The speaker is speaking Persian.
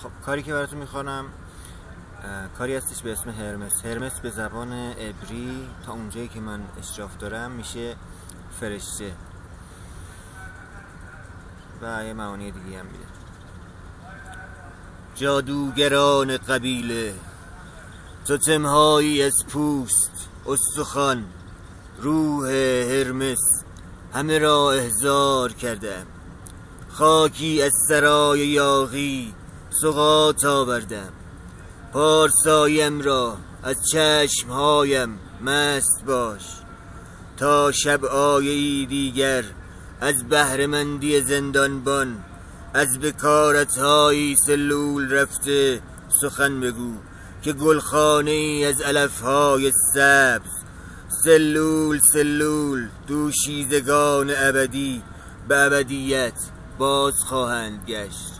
خب کاری که براتون میخوانم کاری هستش به اسم هرمس. هرمس به زبان عبری تا اونجایی که من اشراف دارم میشه فرشته و یه معانی دیگه هم میده. جادوگران قبیله، توتم‌هایی از پوست، استخوان، روح هرمس همه را احضار کردم. خاکی از سرای یاغی سقاط آوردم. پارسایم را از چشمهایم مست باش، تا شب آیه‌ای دیگر از بهره‌مندی زندانبان، از بکارت‌هایی سلول رفته سخن بگو، که گلخانه‌ای از علف‌های سبز، سلول سلول دوشیزگان ابدی به ابدیت باز خواهند گشت.